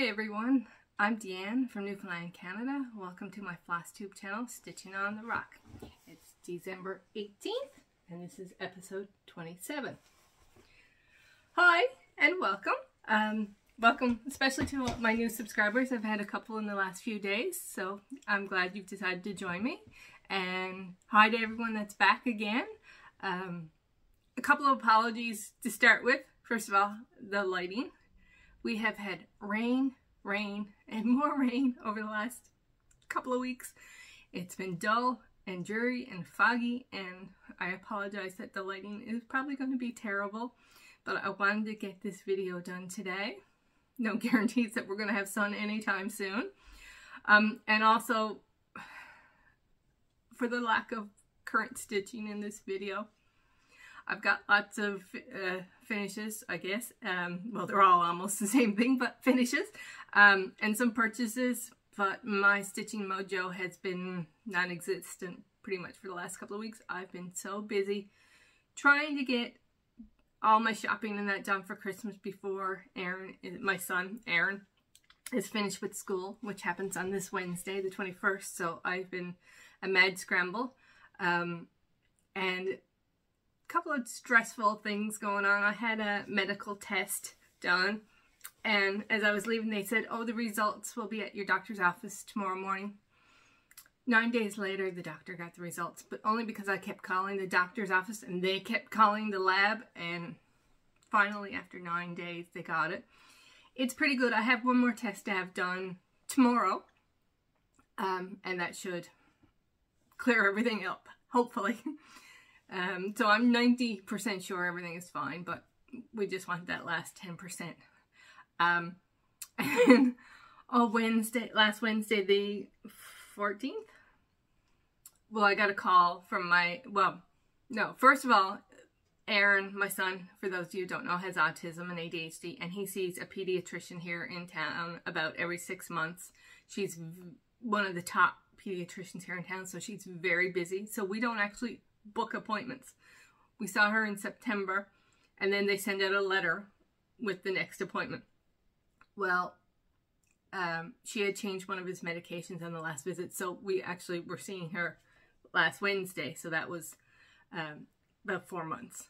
Hi everyone, I'm Deanne from Newfoundland, Canada. Welcome to my Flosstube channel, Stitching on the Rock. It's December 18th and this is episode 27. Hi and welcome. Welcome especially to my new subscribers. I've had a couple in the last few days, so I'm glad you've decided to join me. And hi to everyone that's back again. A couple of apologies to start with. First of all, the lighting. We have had rain, and more rain over the last couple of weeks. It's been dull and dreary and foggy, and I apologize that the lighting is probably going to be terrible, but I wanted to get this video done today. No guarantees that we're going to have sun anytime soon. And also, for the lack of current stitching in this video, I've got lots of finishes, I guess. Well, they're all almost the same thing, but finishes. And some purchases, but my stitching mojo has been non-existent pretty much for the last couple of weeks. I've been so busy trying to get all my shopping and that done for Christmas before Aaron, my son, Aaron, is finished with school, which happens on this Wednesday, the 21st. So I've been a mad scramble. And couple of stressful things going on. I had a medical test done, and as I was leaving they said, oh, the results will be at your doctor's office tomorrow morning. 9 days later the doctor got the results, but only because I kept calling the doctor's office and they kept calling the lab, and finally after 9 days they got it. It's pretty good. I have one more test to have done tomorrow, and that should clear everything up, hopefully. So I'm 90% sure everything is fine, but we just want that last 10%. And last Wednesday, the 14th, well, I got a call from first of all, Aaron, my son, for those of you who don't know, has autism and ADHD, and he sees a pediatrician here in town about every 6 months. She's one of the top pediatricians here in town, so she's very busy. So we don't actually book appointments. We saw her in September, and then they send out a letter with the next appointment. Well, she had changed one of his medications on the last visit, so we actually were seeing her last Wednesday, so that was about 4 months.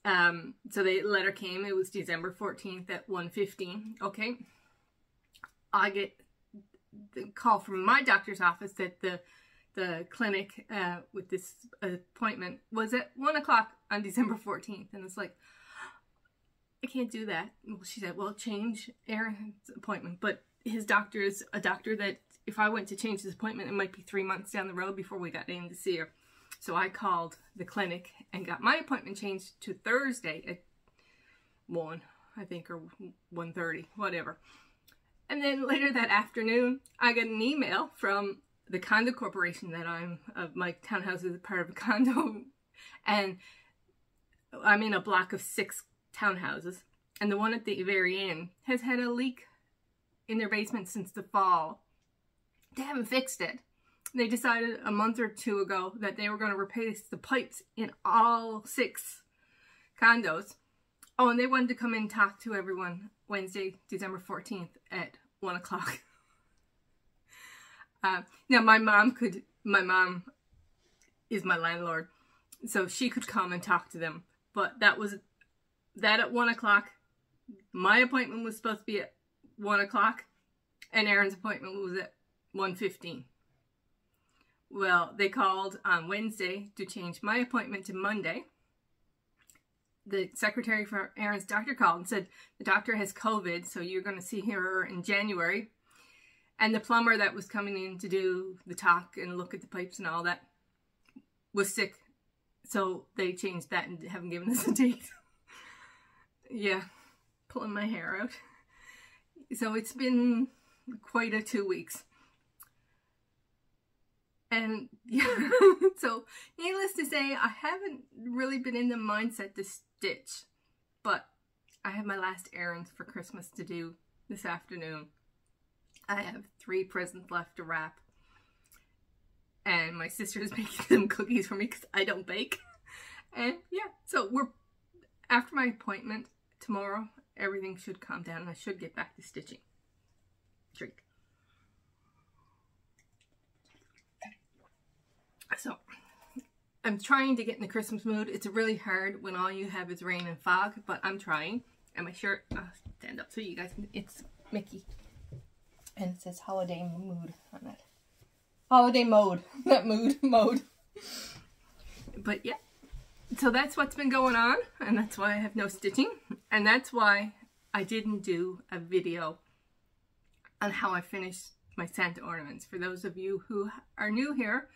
So the letter came, it was December 14th at 1:15. Okay, I get the call from my doctor's office that the clinic with this appointment was at 1 o'clock on December 14th. And it's like, I can't do that. Well, she said, well, change Aaron's appointment. But his doctor is a doctor that if I went to change his appointment, it might be 3 months down the road before we got in to see her. So I called the clinic and got my appointment changed to Thursday at 1, I think, or 1:30, whatever. And then later that afternoon, I got an email from the condo corporation that my townhouse is part of a condo, and I'm in a block of 6 townhouses, and the one at the very end has had a leak in their basement since the fall. They haven't fixed it. They decided a month or 2 ago that they were going to replace the pipes in all 6 condos. Oh, and they wanted to come in and talk to everyone Wednesday, December 14th at 1 o'clock. Now my mom is my landlord, so she could come and talk to them, but that at 1 o'clock. My appointment was supposed to be at 1 o'clock, and Aaron's appointment was at 1:15. Well, they called on Wednesday to change my appointment to Monday. The secretary for Aaron's doctor called and said, the doctor has COVID, so you're going to see her in January. And the plumber that was coming in to do the talk and look at the pipes and all that was sick. So they changed that and haven't given us a date. Yeah, pulling my hair out. So it's been quite a 2 weeks. And yeah, so needless to say, I haven't really been in the mindset to stitch. But I have my last errands for Christmas to do this afternoon. I have 3 presents left to wrap, and my sister is making some cookies for me because I don't bake. And yeah, so after my appointment tomorrow, everything should calm down and I should get back to stitching. treat. So, I'm trying to get in the Christmas mood. It's really hard when all you have is rain and fog, but I'm trying. And my shirt, I'll stand up so you guys can, it's Mickey. And it says holiday mood on it. Holiday mode, not mood, mode. But yeah, so that's what's been going on, and that's why I have no stitching. And that's why I didn't do a video on how I finished my Santa ornaments. For those of you who are new here,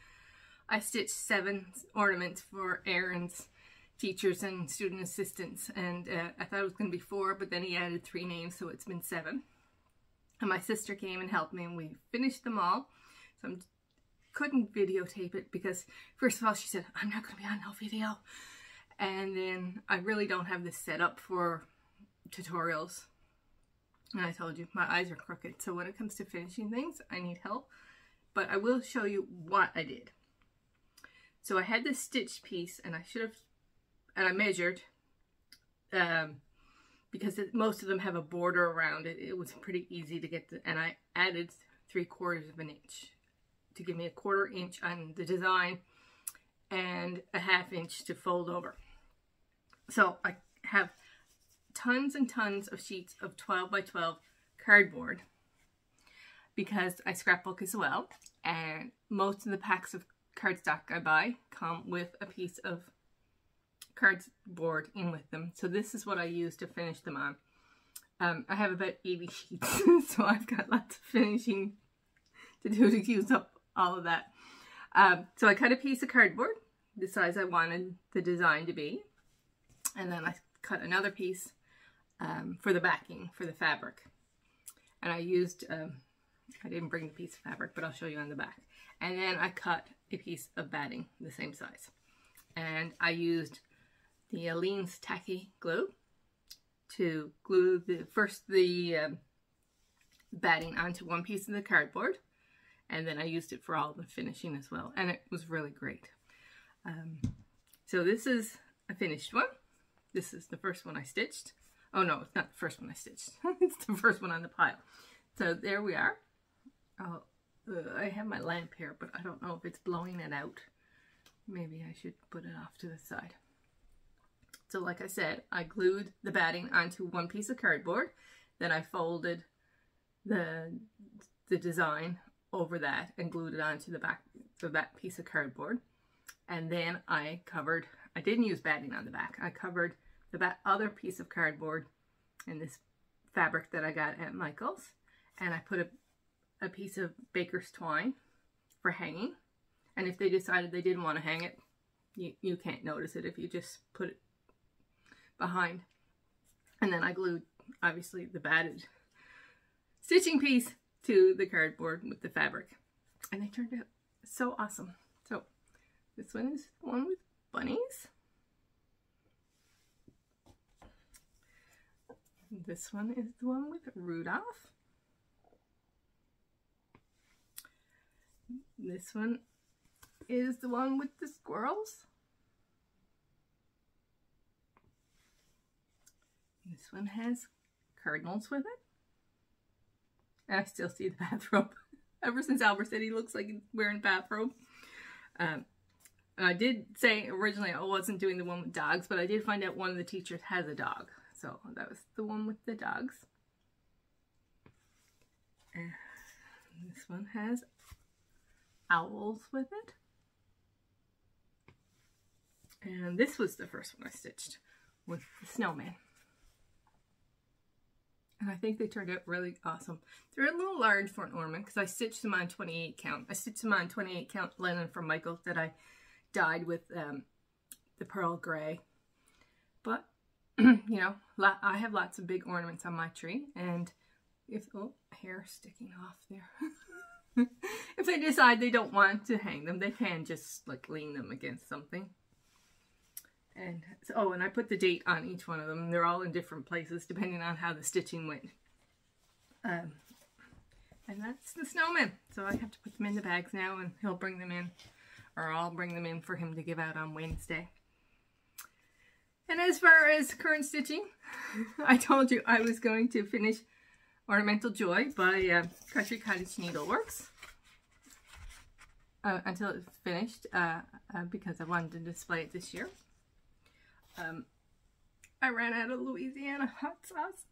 I stitched 7 ornaments for Aaron's teachers and student assistants, and I thought it was going to be 4, but then he added 3 names, so it's been 7. And my sister came and helped me, and we finished them all. So I couldn't videotape it because, first of all, she said, I'm not going to be on no video. And then I really don't have this set up for tutorials. And I told you, my eyes are crooked. So when it comes to finishing things, I need help. But I will show you what I did. So I had this stitch piece, and I should have, and I measured, because most of them have a border around it. It was pretty easy to get, and I added 3/4 of an inch to give me a 1/4 inch on the design and a 1/2 inch to fold over. So I have tons and tons of sheets of 12 by 12 cardboard because I scrapbook as well, and most of the packs of cardstock I buy come with a piece of cardboard in with them. So this is what I use to finish them on. I have about 80 sheets, so I've got lots of finishing to do to use up all of that. So I cut a piece of cardboard the size I wanted the design to be, and then I cut another piece for the backing, for the fabric. And I used, I didn't bring the piece of fabric, but I'll show you on the back. And then I cut a piece of batting the same size. And I used the Aleene's tacky glue to glue the batting onto one piece of the cardboard, and then I used it for all the finishing as well, and it was really great. So this is a finished one. This is the first one I stitched. Oh no, it's not the first one I stitched. It's the first one on the pile. So there we are. Oh, I have my lamp here, but I don't know if it's blowing it out. Maybe I should put it off to the side. So like I said, I glued the batting onto one piece of cardboard. Then I folded the design over that and glued it onto the back of that piece of cardboard. And then I covered, I didn't use batting on the back. I covered the other piece of cardboard in this fabric that I got at Michael's. And I put a piece of baker's twine for hanging. And if they decided they didn't want to hang it, you can't notice it if you just put it behind. And then I glued, obviously, the batted stitching piece to the cardboard with the fabric. And they turned out so awesome. So this one is the one with bunnies. This one is the one with Rudolph. This one is the one with the squirrels. This one has cardinals with it. And I still see the bathrobe. Ever since Albert said he looks like he's wearing a bathrobe. And I did say originally I wasn't doing the one with dogs, but I did find out one of the teachers has a dog. So that was the one with the dogs. And this one has owls with it. And this was the first one I stitched with the snowman. And I think they turned out really awesome. They're a little large for an ornament because I stitched them on 28 count. I stitched them on 28 count linen from Michael's that I dyed with the pearl gray. But, you know, I have lots of big ornaments on my tree. And if, oh, hair sticking off there. If they decide they don't want to hang them, they can just like lean them against something. And so, oh, and I put the date on each one of them. They're all in different places depending on how the stitching went. And that's the snowman. So I have to put them in the bags now, and he'll bring them in, or I'll bring them in for him to give out on Wednesday. And as far as current stitching, I told you I was going to finish Ornamental Joy by Cottage Needleworks until it's finished because I wanted to display it this year. I ran out of Louisiana hot sauce.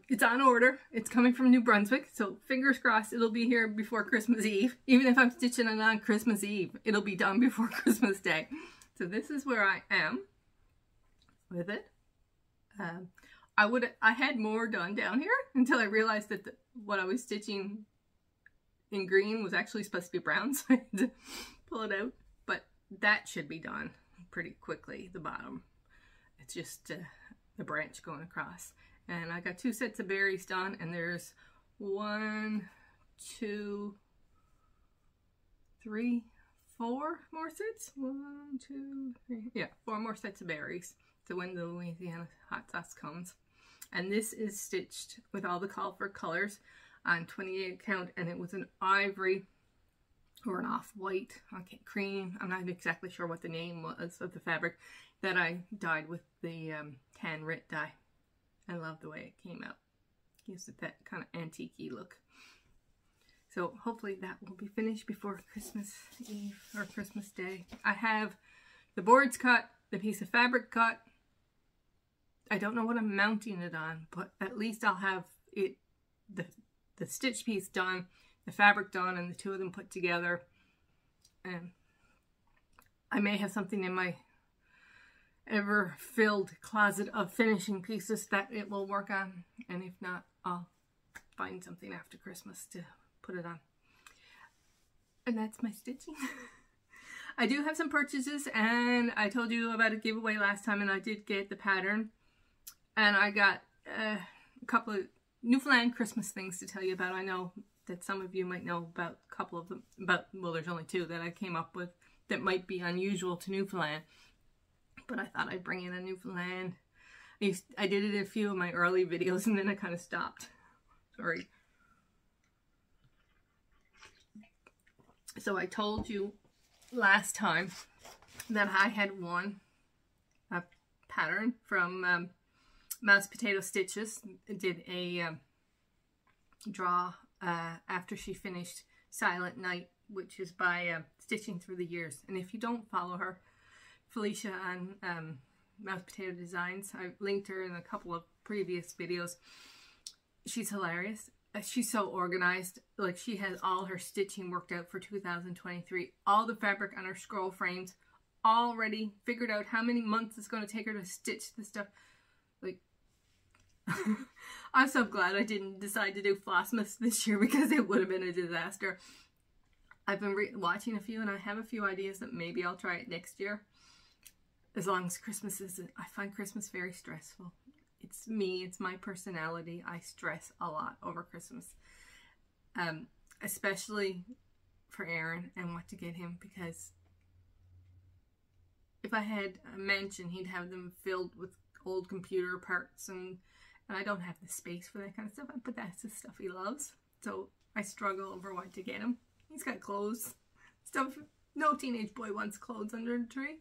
It's on order. It's coming from New Brunswick, so fingers crossed it'll be here before Christmas Eve. Even if I'm stitching it on Christmas Eve, it'll be done before Christmas Day. So this is where I am with it. I had more done down here until I realized that what I was stitching in green was actually supposed to be brown, so I had to pull it out. But that should be done pretty quickly, the bottom. It's just the branch going across. And I got 2 sets of berries done, and there's 1, 2, 3, 4 more sets. 1, 2, 3. Yeah, 4 more sets of berries. So when the Louisiana hot sauce comes. And this is stitched with all the call for colors on 28 count, and it was an ivory or an off-white, okay, cream. I'm not exactly sure what the name was of the fabric that I dyed with the tan Rit dye. I love the way it came out. Gives it that kind of antique-y look. So hopefully that will be finished before Christmas Eve or Christmas Day. I have the boards cut, the piece of fabric cut. I don't know what I'm mounting it on, but at least I'll have it, the stitch piece done, the fabric done, and the 2 of them put together. And I may have something in my ever-filled closet of finishing pieces that it will work on. And if not, I'll find something after Christmas to put it on. And that's my stitching. I do have some purchases, and I told you about a giveaway last time, and I did get the pattern. And I got a couple of Newfoundland Christmas things to tell you about. I know that some of you might know about a couple of them, well, there's only 2 that I came up with that might be unusual to Newfoundland. But I thought I'd bring in a Newfoundland. I did it in a few of my early videos, and then I kind of stopped. Sorry. So I told you last time that I had won a pattern from Mouse Potato Stitches. Did a draw after she finished Silent Night, which is by Stitching Through the Years. And if you don't follow her, Felicia on Mouse Potato Designs, I've linked her in a couple of previous videos. She's hilarious. She's so organized. Like, she has all her stitching worked out for 2023. All the fabric on her scroll frames already figured out how many months it's going to take her to stitch this stuff. Like, I'm so glad I didn't decide to do Flossmas this year, because it would have been a disaster. I've been watching a few, and I have a few ideas that maybe I'll try it next year. As long as Christmas isn't. I find Christmas very stressful. It's me, it's my personality. I stress a lot over Christmas. Especially for Aaron and what to get him, because if I had a mansion, he'd have them filled with old computer parts, and I don't have the space for that kind of stuff, but that's the stuff he loves. So I struggle over what to get him. He's got clothes, stuff. No teenage boy wants clothes under the tree.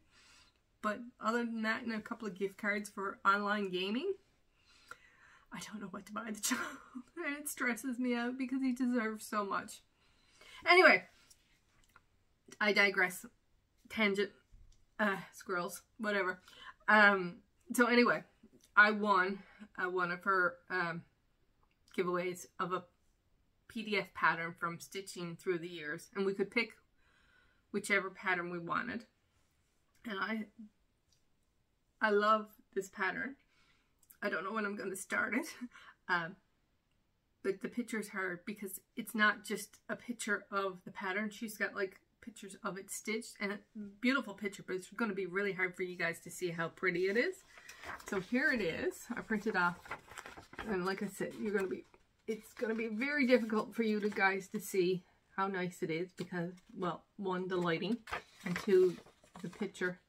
But other than that, and a couple of gift cards for online gaming, I don't know what to buy the child. And it stresses me out because he deserves so much. Anyway, I digress. Tangent. Squirrels. Whatever. So anyway, I won one of her giveaways of a PDF pattern from Stitching Through the Years. And we could pick whichever pattern we wanted. And I love this pattern. I don't know when I'm going to start it. But the picture's hard because it's not just a picture of the pattern. She's got like pictures of it stitched, and a beautiful picture, but it's going to be really hard for you guys to see how pretty it is. So here it is. I printed off, and like I said, it's going to be very difficult for you guys to see how nice it is because, well, 1, the lighting, and 2, the picture.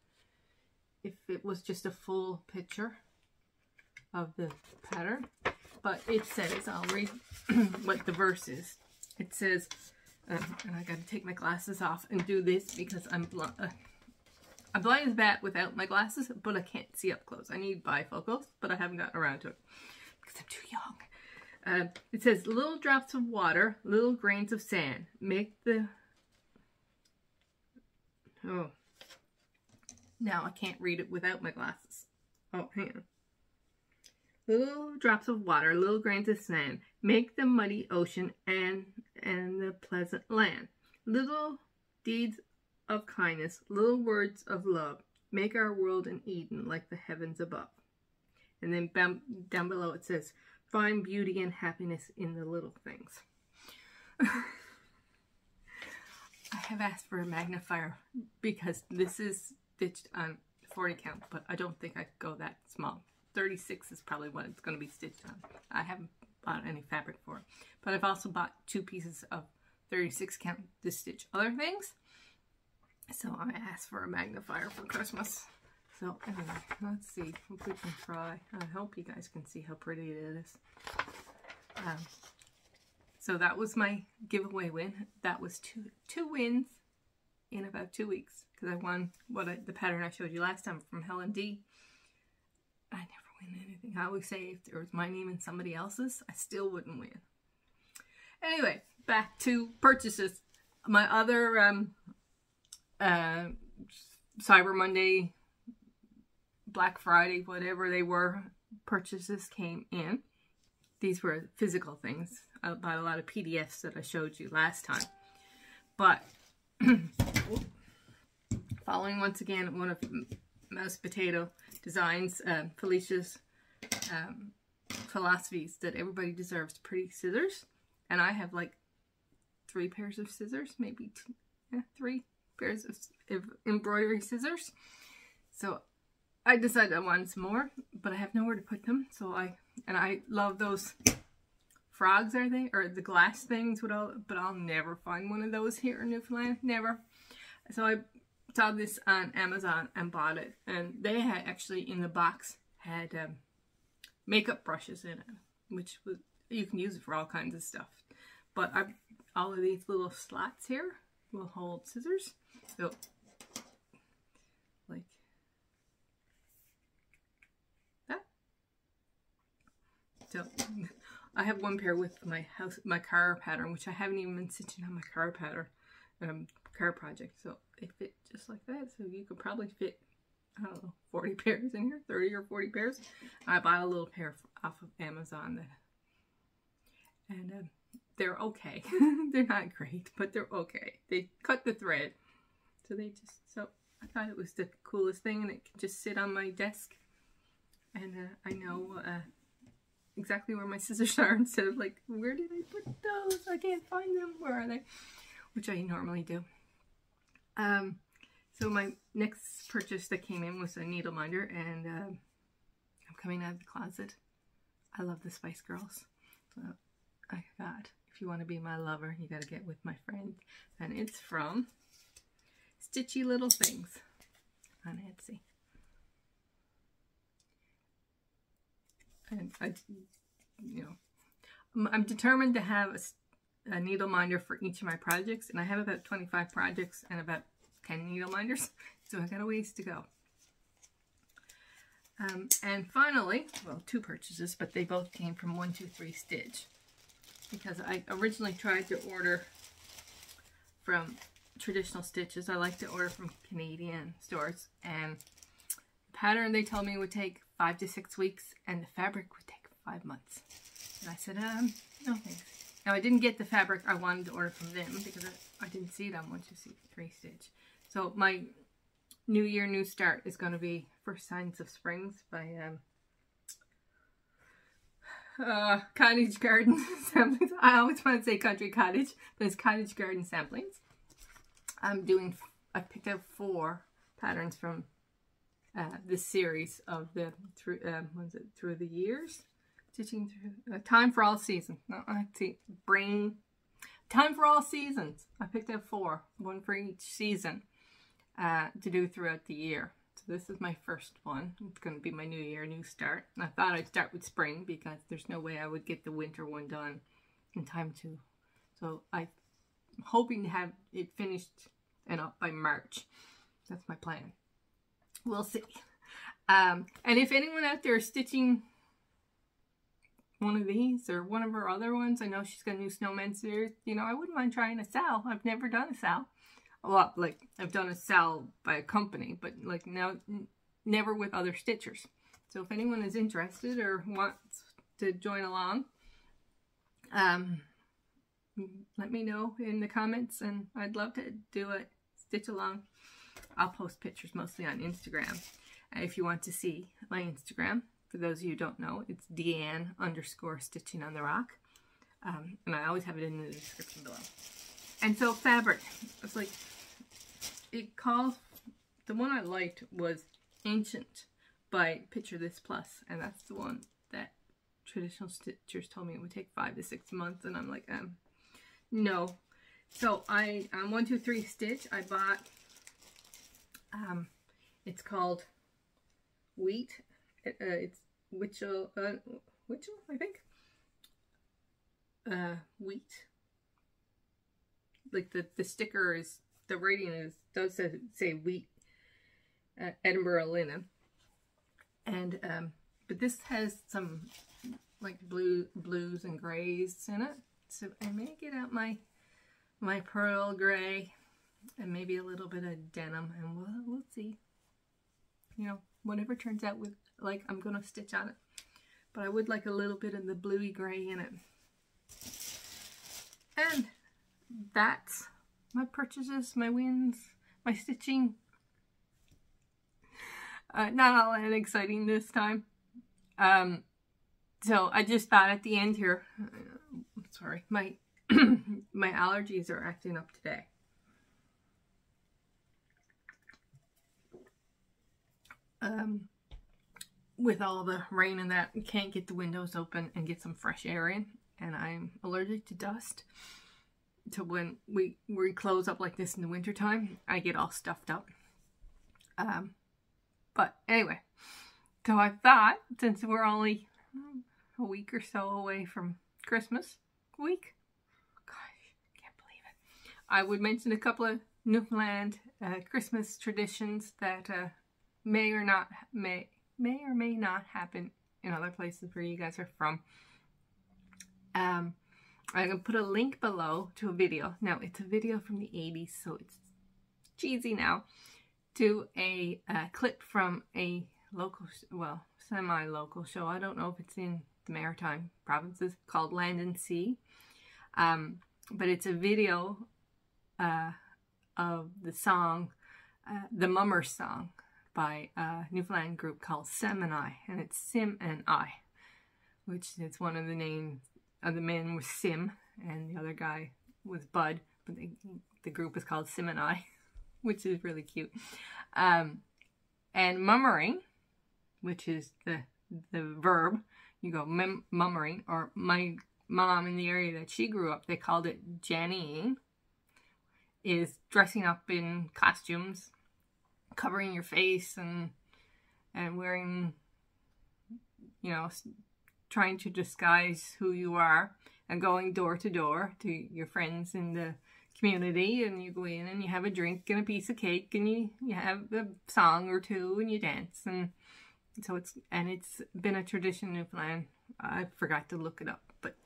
If it was just a full picture of the pattern. But it says, I'll read what the verse is. It says, and I got to take my glasses off and do this because I'm blind as a bat without my glasses, but I can't see up close. I need bifocals, but I haven't gotten around to it because I'm too It says, little drops of water, little grains of sand. Make the... Oh. Now I can't read it without my glasses. Oh, hang on. Little drops of water, little grains of sand. Make the muddy ocean and the pleasant land. Little deeds of kindness, little words of love. Make our world an Eden like the heavens above. And then down below it says, find beauty and happiness in the little things. I have asked for a magnifier because this is stitched on 40 count, but I don't think I could go that small. 36 is probably what it's going to be stitched on. I haven't bought any fabric for it, but I've also bought 2 pieces of 36 count to stitch other things. So I asked for a magnifier for Christmas. So anyway, let's see if we can try. I hope you guys can see how pretty it is. So that was my giveaway win. That was two wins in about 2 weeks, because I won the pattern I showed you last time from Helen D. I never win anything. I always say if there was my name and somebody else's, I still wouldn't win. Anyway, back to purchases. My other Cyber Monday, Black Friday, whatever they were, purchases came in. These were physical things. I bought a lot of PDFs that I showed you last time. But following once again one of Mouse Potato Designs, Felicia's philosophies that everybody deserves pretty scissors. And I have like 3 pairs of scissors, maybe 3 pairs of embroidery scissors. So I decided I wanted some more, but I have nowhere to put them. So I love those frogs, are they? Or the glass things, but I'll never find one of those here in Newfoundland. Never. So I saw this on Amazon and bought it. And they had actually in the box had makeup brushes in it, which was, you can use it for all kinds of stuff. But all of these little slots here will hold scissors. So like that. So I have one pair with my car pattern, which I haven't even been stitching on my car pattern, car project. So they fit just like that. So you could probably fit, I don't know, 40 pairs in here, 30 or 40 pairs. I bought a little pair off of Amazon and they're okay. They're not great, but they're okay. They cut the thread. So I thought it was the coolest thing, and it can just sit on my desk. And I know exactly where my scissors are instead of like, where did I put those? I can't find them. Where are they? Which I normally do. So my next purchase that came in was a needle minder, and I'm coming out of the closet. I love the Spice Girls. So I got, if you want to be my lover, you got to get with my friend. And it's from Stitchy Little Things on Etsy. And I'm determined to have a needle minder for each of my projects, and I have about 25 projects and about 10 needle minders, so I got a ways to go. And finally, well, 2 purchases, but they both came from 123 Stitch, because I originally tried to order from Traditional Stitches. I like to order from Canadian stores, and the pattern they told me would take 5 to 6 weeks, and the fabric would take 5 months. And I said, no thanks. Now I didn't get the fabric I wanted to order from them because I didn't see it on 123 Stitch. So my New Year, New Start is going to be First Signs of Springs by Cottage Garden Samplings. I always want to say Country Cottage, but it's Cottage Garden Samplings. I picked out 4 patterns from this series of the Through the Years, stitching through Time for All Seasons. No, let's see, Time for All Seasons. I picked out 4, one for each season, to do throughout the year. So this is my first one. It's going to be my New Year, New Start. And I thought I'd start with spring because there's no way I would get the winter one done in time to. So I'm hoping to have it finished and up by March. That's my plan. We'll see. And if anyone out there is stitching one of these or one of her other ones. I know she's got a new snowman series. You know, I wouldn't mind trying a Sal. I've never done a Sal. Well, like, I've done a Sal by a company, but like now, never with other stitchers. So if anyone is interested or wants to join along, let me know in the comments, and I'd love to do a stitch along. I'll post pictures mostly on Instagram. If you want to see my Instagram, for those of you who don't know, it's Deanne_Stitching on the Rock. And I always have it in the description below. And so fabric, it's like, it calls, the one I liked was Ancient by Picture This Plus, and that's the one that traditional stitchers told me it would take 5 to 6 months, and I'm like, no. So I, on 1, 2, 3 Stitch, I bought, it's called Wheat. It's Witchel, I think. Wheat. Like the sticker is, the rating does say Wheat, Edinburgh linen. And, but this has some like blues and grays in it. So I may get out my pearl gray and maybe a little bit of denim, and we'll see. You know, whatever turns out with, like, I'm gonna stitch on it. But I would like a little bit of the bluey gray in it. And that's my purchases, my wins, my stitching. Not all that exciting this time. So I just thought at the end here, sorry, my my allergies are acting up today. With all the rain and that, we can't get the windows open and get some fresh air in, and I'm allergic to dust. So when we close up like this in the winter time, I get all stuffed up. But anyway, so I thought, since we're only a week or so away from Christmas week, gosh, can't believe it, I would mention a couple of Newfoundland Christmas traditions that may or may not happen in other places where you guys are from. I'm going to put a link below to a video. Now, it's a video from the 80s, so it's cheesy now, to a clip from a local, well, semi-local show. I don't know if it's in the Maritime provinces, called Land and Sea. But it's a video of the song, the Mummers song, by a Newfoundland group called Sim and I, and it's Sim and I, which is one of the names of the men was Sim, and the other guy was Bud, but the group is called Sim and I, which is really cute. And mummering, which is the verb, you go mummering, or my mom in the area that she grew up, they called it Jannying, is dressing up in costumes, covering your face and wearing, you know, trying to disguise who you are, and going door to door to your friends in the community, and you go in and you have a drink and a piece of cake, and you have a song or two, and you dance. And so it's been a tradition in Newfoundland. I forgot to look it up, but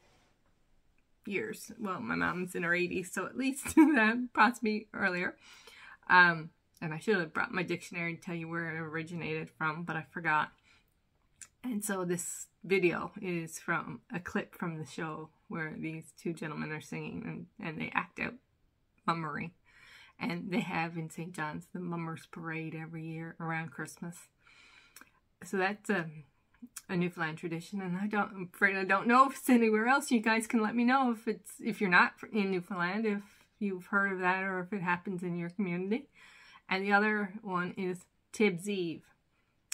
years. Well, my mom's in her 80s, so at least that possibly earlier. And I should have brought my dictionary to tell you where it originated from, but I forgot. And so this video is from a clip from the show where these two gentlemen are singing, and they act out mummery. And they have in St. John's the Mummers Parade every year around Christmas. So that's a Newfoundland tradition, and I'm afraid I don't know if it's anywhere else. You guys can let me know if you're not in Newfoundland, if you've heard of that, or if it happens in your community. And the other one is Tibbs Eve,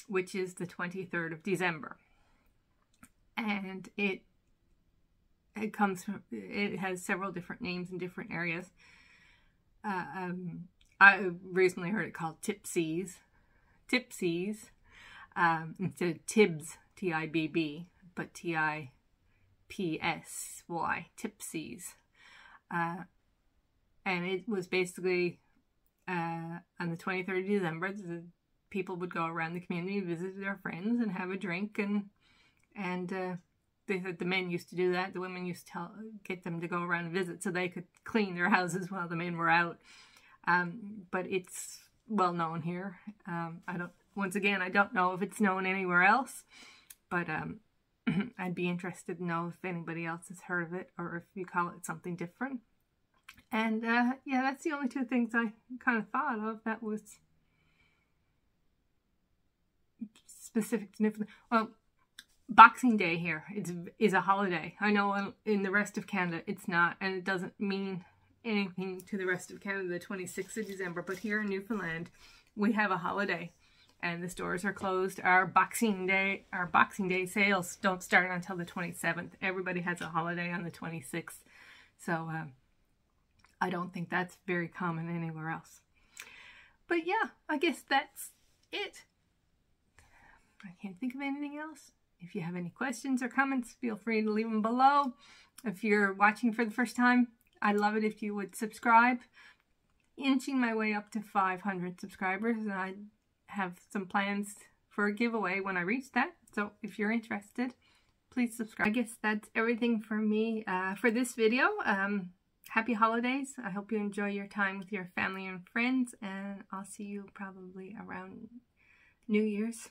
which is the 23rd of December. And it has several different names in different areas. I recently heard it called Tipsies, instead of Tibbs, T-I-B-B, but T-I-P-S-Y, Tipsies. And it was basically on the 23rd of December, the people would go around the community, visit their friends, and have a drink, and they said the men used to do that. The women used to get them to go around and visit so they could clean their houses while the men were out. But it's well known here. Once again, I don't know if it's known anywhere else, but I'd be interested to know if anybody else has heard of it or if you call it something different. And yeah, that's the only two things I kind of thought of that was specific to Newfoundland. Well, Boxing Day here is a holiday. I know in the rest of Canada it's not, and it doesn't mean anything to the rest of Canada, the 26th of December, but here in Newfoundland we have a holiday and the stores are closed. Our Boxing Day sales don't start until the 27th. Everybody has a holiday on the 26th. So I don't think that's very common anywhere else. But yeah, I guess that's it. I can't think of anything else. If you have any questions or comments, feel free to leave them below. If you're watching for the first time, I'd love it if you would subscribe. Inching my way up to 500 subscribers, and I have some plans for a giveaway when I reach that. So if you're interested, please subscribe. I guess that's everything for me for this video. Happy holidays. I hope you enjoy your time with your family and friends, and I'll see you probably around New Year's.